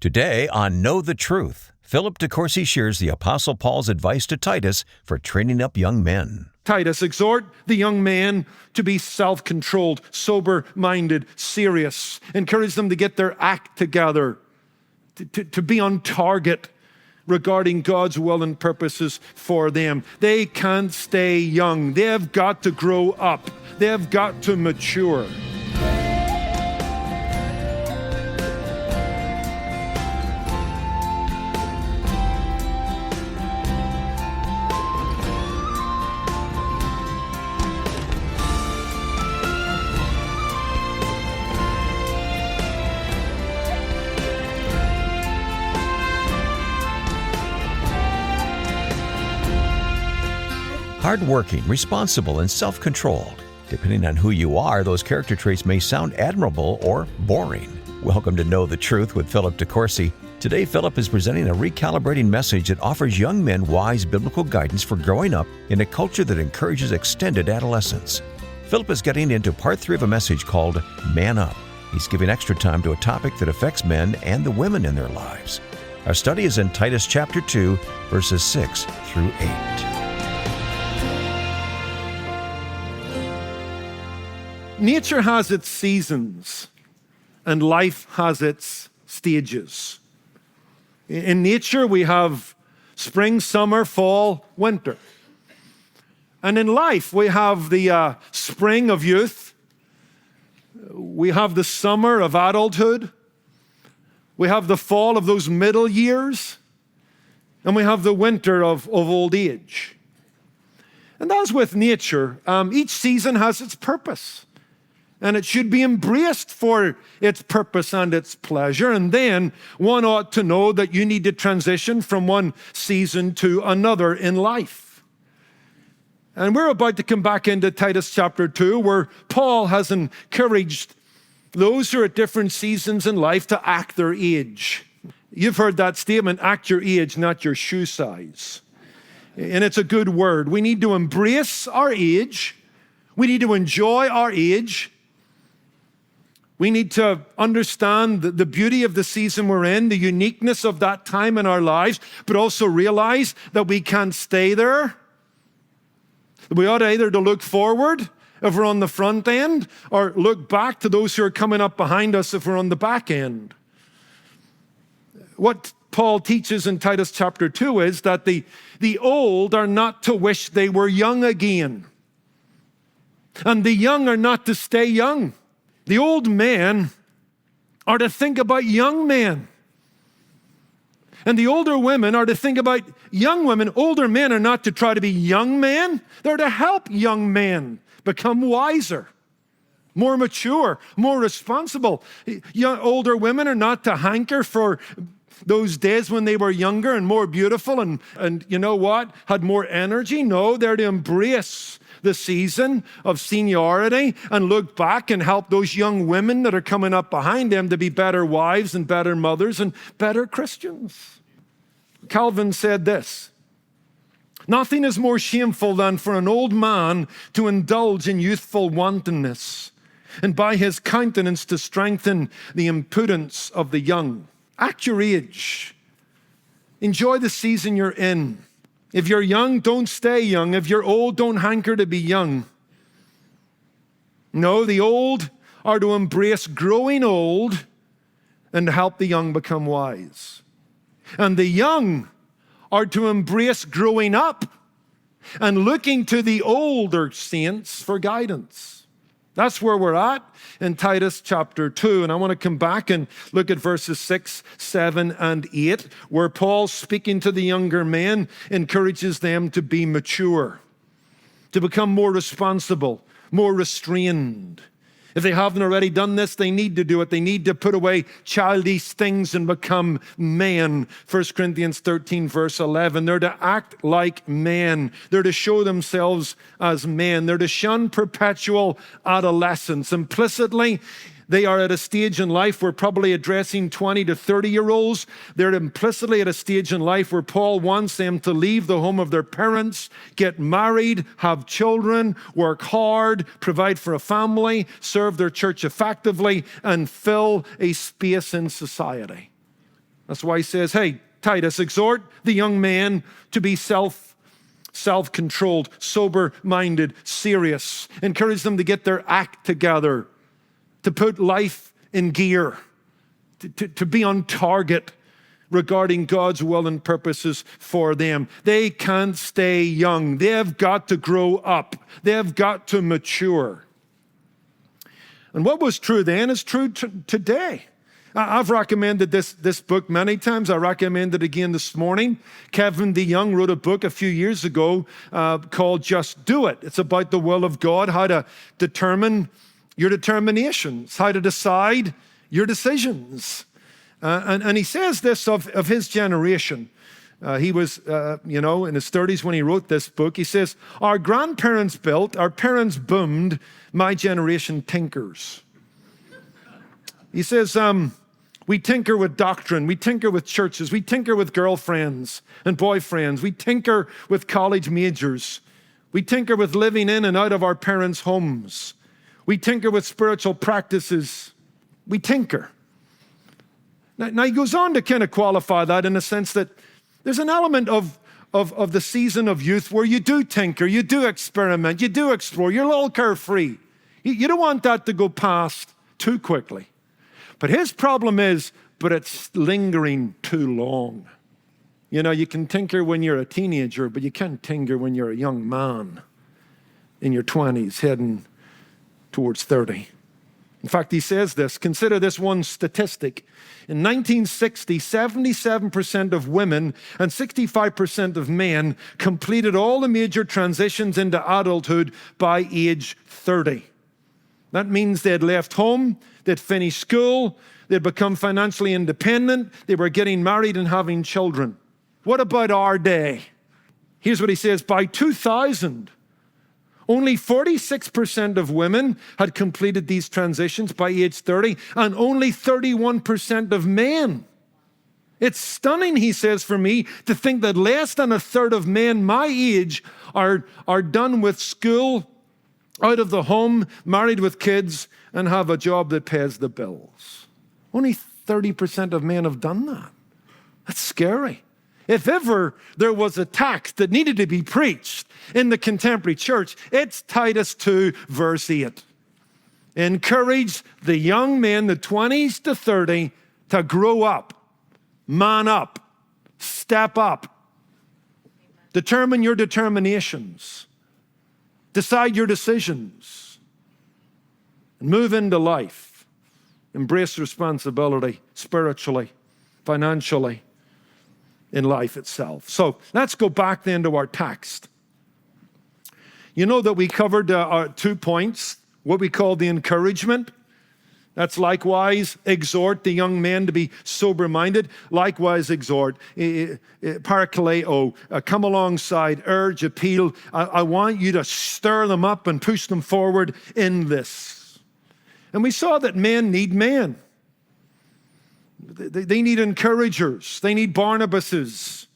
Today on Know the Truth, Philip de Courcy shares the Apostle Paul's advice to Titus for training up young men. Titus, exhort the young man to be self-controlled, sober-minded, serious. Encourage them to get their act together, to be on target regarding God's will and purposes for them. They can't stay young. They have got to grow up. They have got to mature. Hardworking, responsible, and self-controlled. Depending on who you are, those character traits may sound admirable or boring. Welcome to Know the Truth with Philip de Courcy. Today, Philip is presenting a recalibrating message that offers young men wise biblical guidance for growing up in a culture that encourages extended adolescence. Philip is getting into part 3 of a message called Man Up. He's giving extra time to a topic that affects men and the women in their lives. Our study is in Titus chapter 2, verses 6 through 8. Nature has its seasons, and life has its stages. In nature, we have spring, summer, fall, winter. And in life, we have the spring of youth. We have the summer of adulthood. We have the fall of those middle years. And we have the winter of old age. And as with nature, each season has its purpose. And it should be embraced for its purpose and its pleasure. And then one ought to know that you need to transition from one season to another in life. And we're about to come back into Titus chapter 2, where Paul has encouraged those who are at different seasons in life to act their age. You've heard that statement, act your age, not your shoe size. And it's a good word. We need to embrace our age. We need to enjoy our age. We need to understand the beauty of the season we're in, the uniqueness of that time in our lives, but also realize that we can't stay there. We ought either to look forward if we're on the front end, or look back to those who are coming up behind us if we're on the back end. What Paul teaches in Titus chapter 2 is that the old are not to wish they were young again, and the young are not to stay young. The old men are to think about young men. And the older women are to think about young women. Older men are not to try to be young men. They're to help young men become wiser, more mature, more responsible. Older women are not to hanker for those days when they were younger and more beautiful and you know what, had more energy. No, they're to embrace the season of seniority and look back and help those young women that are coming up behind them to be better wives and better mothers and better Christians. Calvin said this: nothing is more shameful than for an old man to indulge in youthful wantonness, and by his countenance to strengthen the impudence of the young. Act your age. Enjoy the season you're in. If you're young, don't stay young. If you're old, don't hanker to be young. No, the old are to embrace growing old and help the young become wise. And the young are to embrace growing up and looking to the older saints for guidance. That's where we're at in Titus chapter 2. And I want to come back and look at verses 6, 7, and 8, where Paul, speaking to the younger men, encourages them to be mature, to become more responsible, more restrained. If they haven't already done this, they need to do it. They need to put away childish things and become men. 1 Corinthians 13, verse 11. They're to act like men. They're to show themselves as men. They're to shun perpetual adolescence. Implicitly, they are at a stage in life, we're probably addressing 20 to 30-year-olds. They're implicitly at a stage in life where Paul wants them to leave the home of their parents, get married, have children, work hard, provide for a family, serve their church effectively, and fill a space in society. That's why he says, hey, Titus, exhort the young man to be self-controlled, sober-minded, serious. Encourage them to get their act together, to put life in gear, to be on target regarding God's will and purposes for them. They can't stay young. They've got to grow up. They've got to mature. And what was true then is true today. I've recommended this book many times. I recommend it again this morning. Kevin DeYoung wrote a book a few years ago called Just Do It. It's about the will of God, how to determine your determinations, how to decide your decisions. And he says this of his generation. He was, in his 30s when he wrote this book. He says, our grandparents built, our parents boomed, my generation tinkers. He says, we tinker with doctrine, we tinker with churches, we tinker with girlfriends and boyfriends, we tinker with college majors, we tinker with living in and out of our parents' homes, we tinker with spiritual practices, we tinker. Now he goes on to kind of qualify that in a sense that there's an element of the season of youth where you do tinker, you do experiment, you do explore, you're a little carefree. You don't want that to go past too quickly. But his problem is, but it's lingering too long. You know, you can tinker when you're a teenager, but you can't tinker when you're a young man in your 20s heading towards 30. In fact, he says this, consider this one statistic. In 1960, 77% of women and 65% of men completed all the major transitions into adulthood by age 30. That means they'd left home, they'd finished school, they'd become financially independent, they were getting married and having children. What about our day? Here's what he says, by 2000, only 46% of women had completed these transitions by age 30, and only 31% of men. It's stunning, he says, for me, to think that less than a third of men my age are done with school, out of the home, married with kids, and have a job that pays the bills. Only 30% of men have done that. That's scary. If ever there was a text that needed to be preached in the contemporary church, it's Titus 2, verse 8. Encourage the young men, the 20s to 30, to grow up, man up, step up. Determine your determinations. Decide your decisions. And move into life. Embrace responsibility spiritually, financially, in life itself. So let's go back then to our text. You know that we covered 2 points, what we call the encouragement. That's likewise exhort the young men to be sober-minded. Likewise exhort, parakaleo, come alongside, urge, appeal. I want you to stir them up and push them forward in this. And we saw that men need men. They need encouragers. They need Barnabases.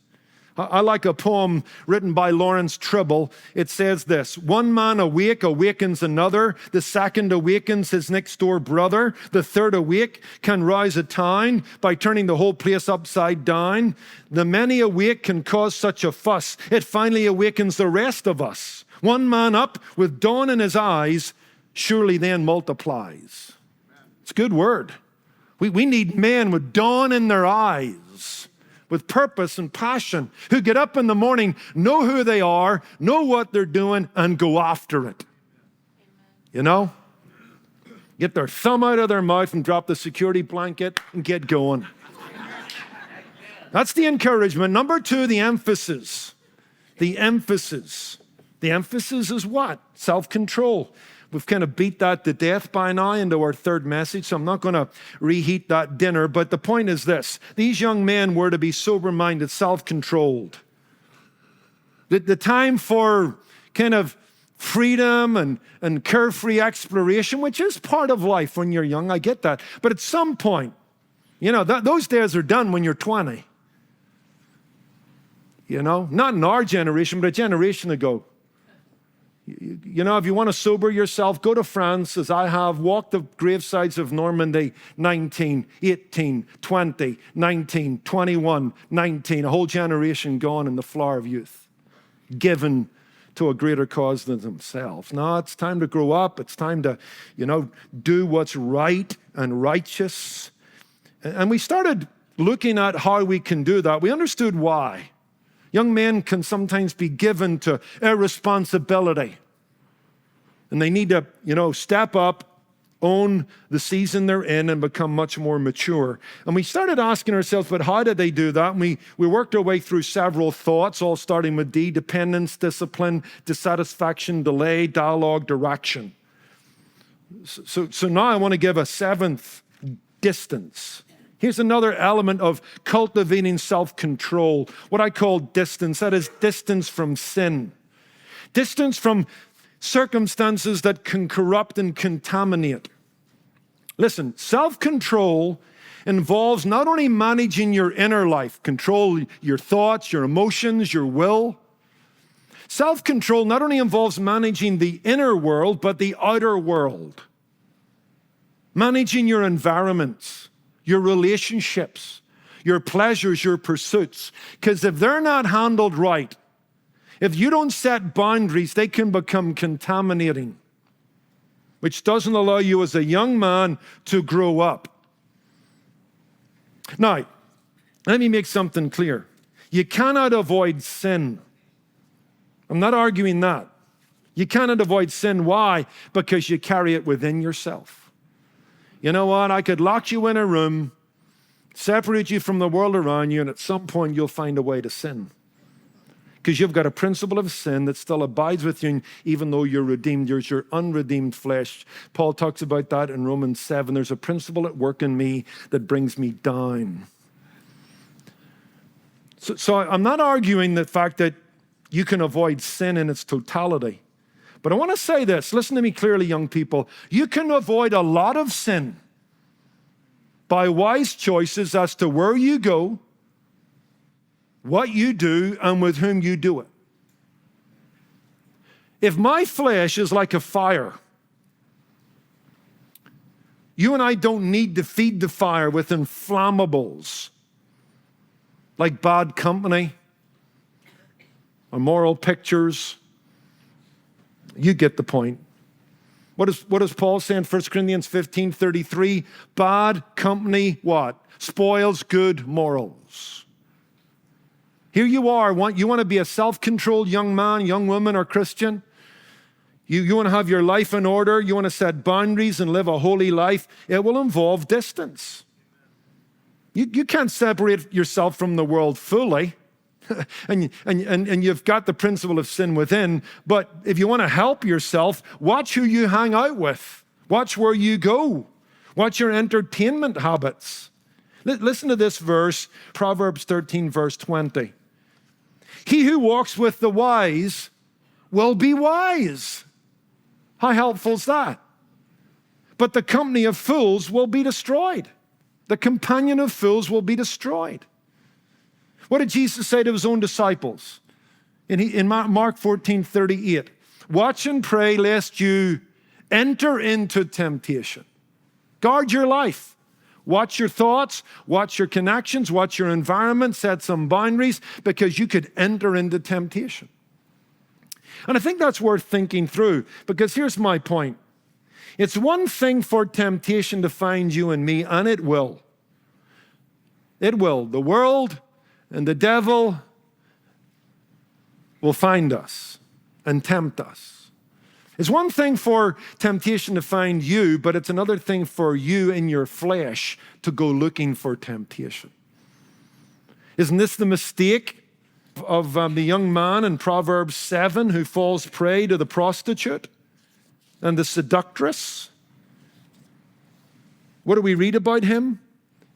I like a poem written by Lawrence Tribble. It says this, one man awake awakens another. The second awakens his next door brother. The third awake can rouse a town by turning the whole place upside down. The many awake can cause such a fuss. It finally awakens the rest of us. One man up with dawn in his eyes surely then multiplies. It's a good word. We need men with dawn in their eyes, with purpose and passion, who get up in the morning, know who they are, know what they're doing, and go after it. You know? Get their thumb out of their mouth and drop the security blanket and get going. That's the encouragement. Number 2, the emphasis. The emphasis. The emphasis is what? Self-control. We've kind of beat that to death by now into our third message, so I'm not going to reheat that dinner. But the point is this. These young men were to be sober-minded, self-controlled. The time for kind of freedom and carefree exploration, which is part of life when you're young, I get that. But at some point, you know, those days are done when you're 20. You know, not in our generation, but a generation ago. You know, if you want to sober yourself, go to France, as I have, walk the gravesides of Normandy, 19, 18, 20, 19, 21, 19, a whole generation gone in the flower of youth, given to a greater cause than themselves. No, it's time to grow up. It's time to, do what's right and righteous. And we started looking at how we can do that. We understood why. Young men can sometimes be given to irresponsibility. And they need to, step up, own the season they're in, and become much more mature. And we started asking ourselves, but how did they do that? And we worked our way through several thoughts, all starting with D, dependence, discipline, dissatisfaction, delay, dialogue, direction. So now I want to give a seventh: distance. Here's another element of cultivating self-control, what I call distance. That is distance from sin. Distance from circumstances that can corrupt and contaminate. Listen, self-control involves not only managing your inner life, control your thoughts, your emotions, your will. Self-control not only involves managing the inner world, but the outer world. Managing your environments, your relationships, your pleasures, your pursuits. Because if they're not handled right, if you don't set boundaries, they can become contaminating, which doesn't allow you as a young man to grow up. Now, let me make something clear. You cannot avoid sin. I'm not arguing that. You cannot avoid sin. Why? Because you carry it within yourself. You know what? I could lock you in a room, separate you from the world around you, and at some point you'll find a way to sin. Because you've got a principle of sin that still abides with you, even though you're redeemed. There's your unredeemed flesh. Paul talks about that in Romans 7. There's a principle at work in me that brings me down. So I'm not arguing the fact that you can avoid sin in its totality. But I want to say this. Listen to me clearly, young people. You can avoid a lot of sin by wise choices as to where you go, what you do, and with whom you do it. If my flesh is like a fire, you and I don't need to feed the fire with inflammables like bad company, immoral pictures. You get the point. What does Paul say in 1 Corinthians 15:33? Bad company, what? Spoils good morals. Here you are. You want to be a self-controlled young man, young woman, or Christian? You want to have your life in order. You want to set boundaries and live a holy life. It will involve distance. You can't separate yourself from the world fully. and you've got the principle of sin within, but if you want to help yourself, watch who you hang out with. Watch where you go. Watch your entertainment habits. Listen to this verse, Proverbs 13, verse 20. He who walks with the wise will be wise. How helpful is that? But the company of fools will be destroyed. The companion of fools will be destroyed. What did Jesus say to his own disciples? In Mark 14:38, watch and pray lest you enter into temptation. Guard your life. Watch your thoughts, watch your connections, watch your environment, set some boundaries, because you could enter into temptation. And I think that's worth thinking through, because here's my point. It's one thing for temptation to find you and me, and it will. It will. The world and the devil will find us and tempt us. It's one thing for temptation to find you, but it's another thing for you in your flesh to go looking for temptation. Isn't this the mistake of the young man in Proverbs 7 who falls prey to the prostitute and the seductress? What do we read about him?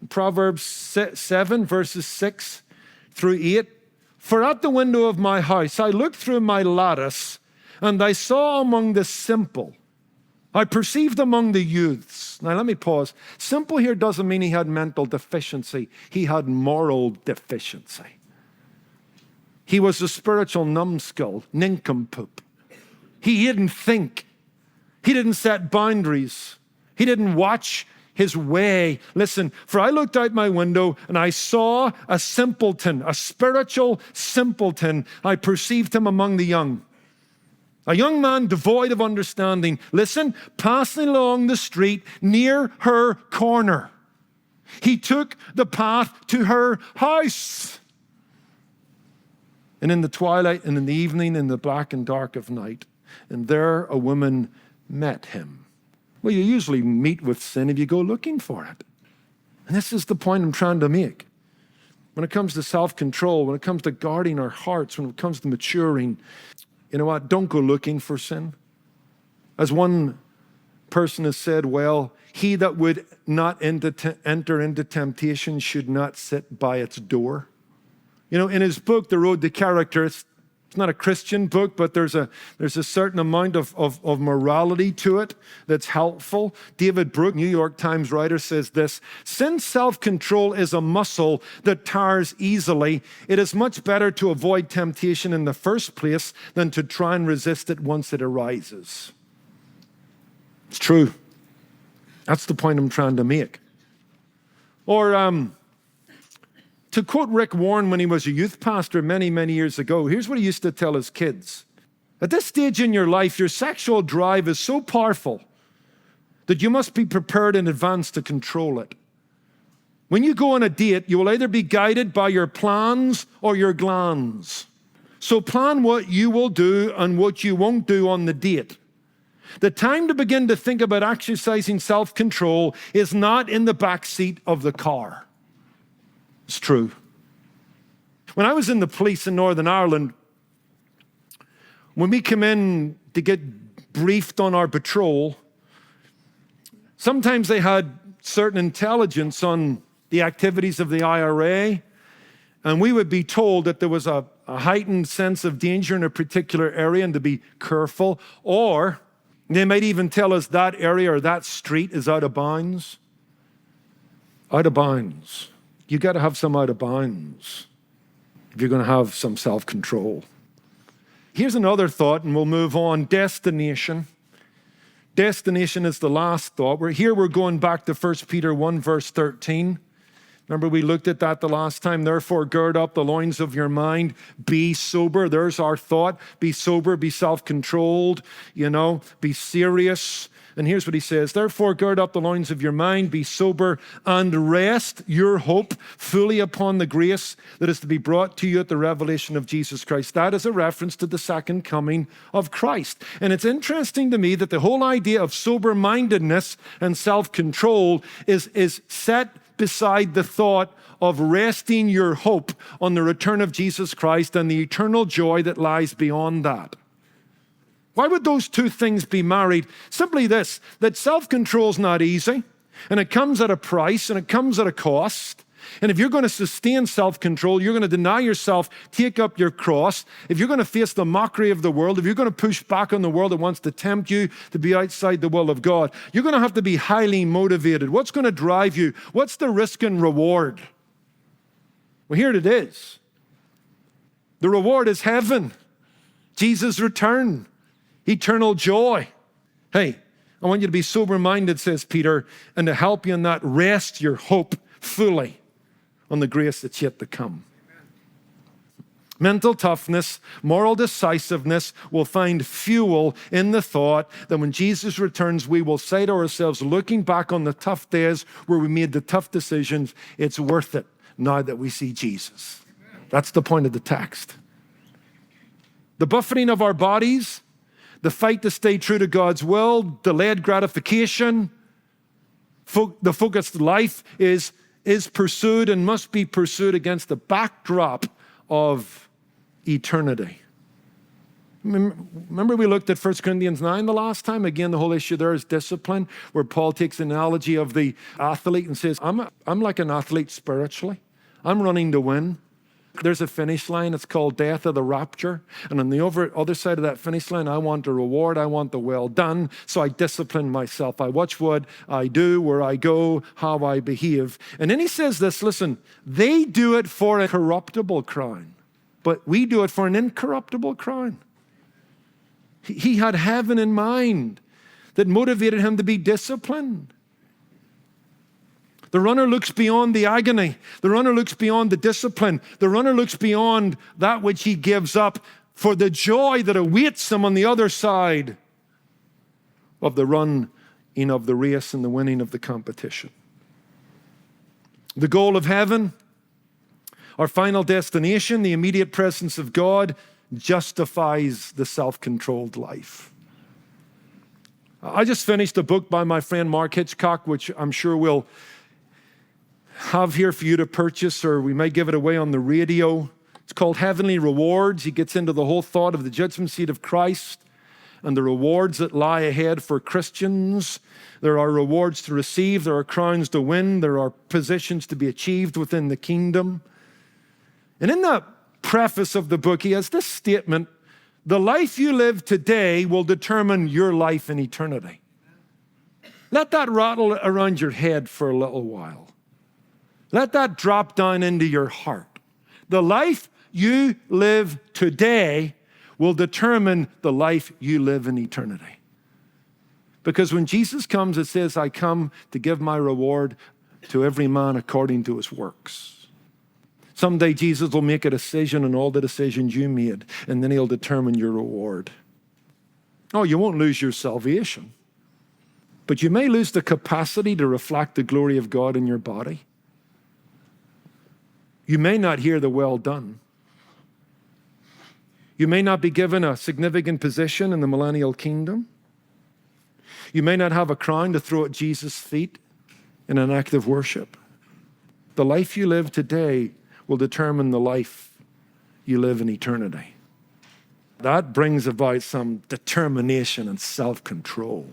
In Proverbs 7, verses 6 through 8. For at the window of my house I looked through my lattice, and I saw among the simple, I perceived among the youths. Now let me pause. Simple here doesn't mean he had mental deficiency. He had moral deficiency. He was a spiritual numbskull, nincompoop. He didn't think. He didn't set boundaries. He didn't watch his way. Listen, for I looked out my window and I saw a simpleton, a spiritual simpleton. I perceived him among the young. A young man devoid of understanding. Listen, passing along the street near her corner. He took the path to her house. And in the twilight and in the evening, in the black and dark of night, and there a woman met him. Well, you usually meet with sin if you go looking for it. And this is the point I'm trying to make. When it comes to self-control, when it comes to guarding our hearts, when it comes to maturing, you know what? Don't go looking for sin. As one person has said, well, he that would not enter into temptation should not sit by its door. You know, in his book, The Road to Character, it's not a Christian book, but there's a certain amount of morality to it that's helpful. David Brooke, New York Times writer, says this: since self-control is a muscle that tires easily, it is much better to avoid temptation in the first place than to try and resist it once it arises. It's true. That's the point I'm trying to make. Or to quote Rick Warren when he was a youth pastor many, many years ago, here's what he used to tell his kids. At this stage in your life, your sexual drive is so powerful that you must be prepared in advance to control it. When you go on a date, you will either be guided by your plans or your glands. So plan what you will do and what you won't do on the date. The time to begin to think about exercising self-control is not in the back seat of the car. It's true. When I was in the police in Northern Ireland, when we come in to get briefed on our patrol, sometimes they had certain intelligence on the activities of the IRA, and we would be told that there was a heightened sense of danger in a particular area and to be careful, or they might even tell us that area or that street is out of bounds. Out of bounds. You got to have some out of bounds if you're going to have some self-control. Here's another thought, and we'll move on. Destination. Destination is the last thought. We're going back to 1 Peter 1, verse 13. Remember, we looked at that the last time. Therefore, gird up the loins of your mind. Be sober. There's our thought. Be sober. Be self-controlled. Be serious. And here's what he says. Therefore, gird up the loins of your mind. Be sober and rest your hope fully upon the grace that is to be brought to you at the revelation of Jesus Christ. That is a reference to the second coming of Christ. And it's interesting to me that the whole idea of sober-mindedness and self-control is set beside the thought of resting your hope on the return of Jesus Christ and the eternal joy that lies beyond that. Why would those two things be married? Simply this, that self-control is not easy, and it comes at a price, and it comes at a cost. And if you're going to sustain self-control, you're going to deny yourself, take up your cross. If you're going to face the mockery of the world, if you're going to push back on the world that wants to tempt you to be outside the will of God, you're going to have to be highly motivated. What's going to drive you? What's the risk and reward? Well, here it is. The reward is heaven, Jesus' return, eternal joy. Hey, I want you to be sober-minded, says Peter, and to help you in that, rest your hope fully on the grace that's yet to come. Amen. Mental toughness, moral decisiveness will find fuel in the thought that when Jesus returns, we will say to ourselves, looking back on the tough days where we made the tough decisions, it's worth it now that we see Jesus. Amen. That's the point of the text. The buffeting of our bodies, the fight to stay true to God's will, delayed gratification, the focused life is pursued and must be pursued against the backdrop of eternity. Remember we looked at 1 Corinthians 9 the last time? Again, the whole issue there is discipline, where Paul takes the analogy of the athlete and says, I'm like an athlete spiritually. I'm running to win. There's a finish line. It's called death of the rapture. And on the other side of that finish line, I want a reward. I want the well done. So I discipline myself. I watch what I do, where I go, how I behave. And then he says this, listen, they do it for a corruptible crown, but we do it for an incorruptible crown. He had heaven in mind that motivated him to be disciplined. The runner looks beyond the agony. The runner looks beyond the discipline. The runner looks beyond that which he gives up for the joy that awaits him on the other side of the running of the race and the winning of the competition. The goal of heaven, our final destination, the immediate presence of God, justifies the self-controlled life. I just finished a book by my friend Mark Hitchcock, which I'm sure we'll have here for you to purchase, or we may give it away on the radio. It's called Heavenly Rewards. He gets into the whole thought of the judgment seat of Christ and the rewards that lie ahead for Christians. There are rewards to receive. There are crowns to win. There are positions to be achieved within the kingdom. And in the preface of the book, he has this statement: the life you live today will determine your life in eternity. Let that rattle around your head for a little while. Let that drop down into your heart. The life you live today will determine the life you live in eternity. Because when Jesus comes, it says, I come to give my reward to every man according to his works. Someday Jesus will make a decision on all the decisions you made, and then he'll determine your reward. Oh, you won't lose your salvation, but you may lose the capacity to reflect the glory of God in your body. You may not hear the well done. You may not be given a significant position in the millennial kingdom. You may not have a crown to throw at Jesus' feet in an act of worship. The life you live today will determine the life you live in eternity. That brings about some determination and self-control.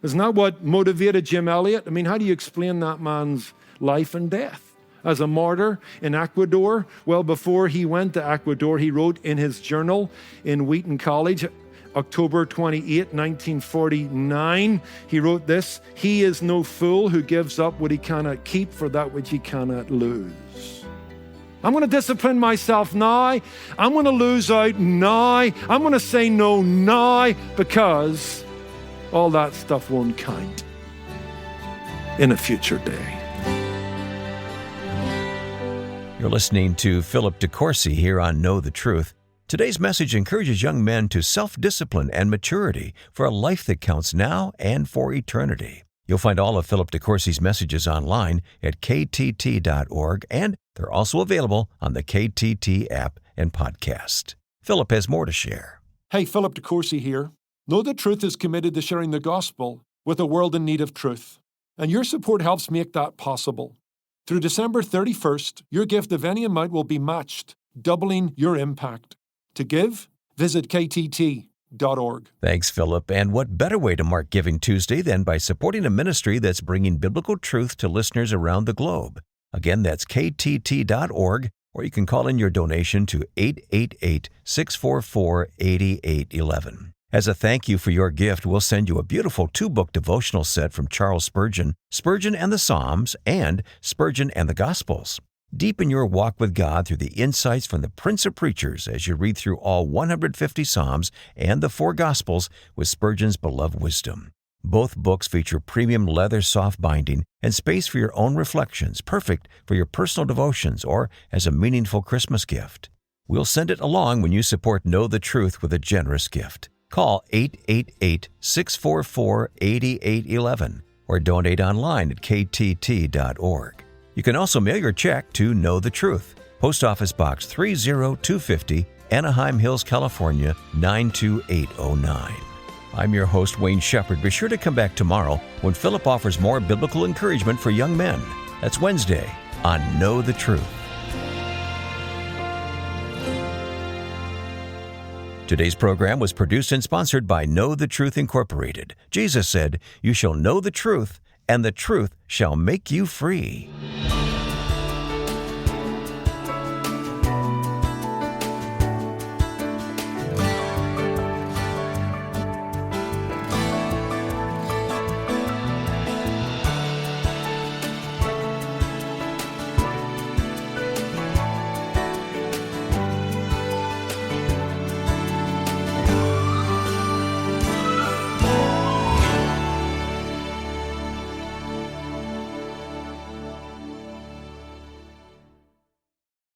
Isn't that what motivated Jim Elliot? I mean, how do you explain that man's life and death? As a martyr in Ecuador, well, before he went to Ecuador, he wrote in his journal in Wheaton College, October 28, 1949, he wrote this: he is no fool who gives up what he cannot keep for that which he cannot lose. I'm going to discipline myself now. I'm going to lose out now. I'm going to say no now, because all that stuff won't count in a future day. You're listening to Philip DeCourcy here on Know the Truth. Today's message encourages young men to self-discipline and maturity for a life that counts now and for eternity. You'll find all of Philip DeCourcy's messages online at ktt.org, and they're also available on the KTT app and podcast. Philip has more to share. Hey, Philip DeCourcy here. Know the Truth is committed to sharing the gospel with a world in need of truth, and your support helps make that possible. Through December 31st, your gift of any amount will be matched, doubling your impact. To give, visit ktt.org. Thanks, Philip. And what better way to mark Giving Tuesday than by supporting a ministry that's bringing biblical truth to listeners around the globe? Again, that's ktt.org, or you can call in your donation to 888-644-8811. As a thank you for your gift, we'll send you a beautiful 2-book devotional set from Charles Spurgeon, Spurgeon and the Psalms, and Spurgeon and the Gospels. Deepen your walk with God through the insights from the Prince of Preachers as you read through all 150 Psalms and the 4 Gospels with Spurgeon's beloved wisdom. Both books feature premium leather soft binding and space for your own reflections, perfect for your personal devotions or as a meaningful Christmas gift. We'll send it along when you support Know the Truth with a generous gift. Call 888-644-8811 or donate online at ktt.org. You can also mail your check to Know the Truth, Post Office Box 30250, Anaheim Hills, California, 92809. I'm your host, Wayne Shepherd. Be sure to come back tomorrow when Philip offers more biblical encouragement for young men. That's Wednesday on Know the Truth. Today's program was produced and sponsored by Know the Truth Incorporated. Jesus said, "You shall know the truth, and the truth shall make you free."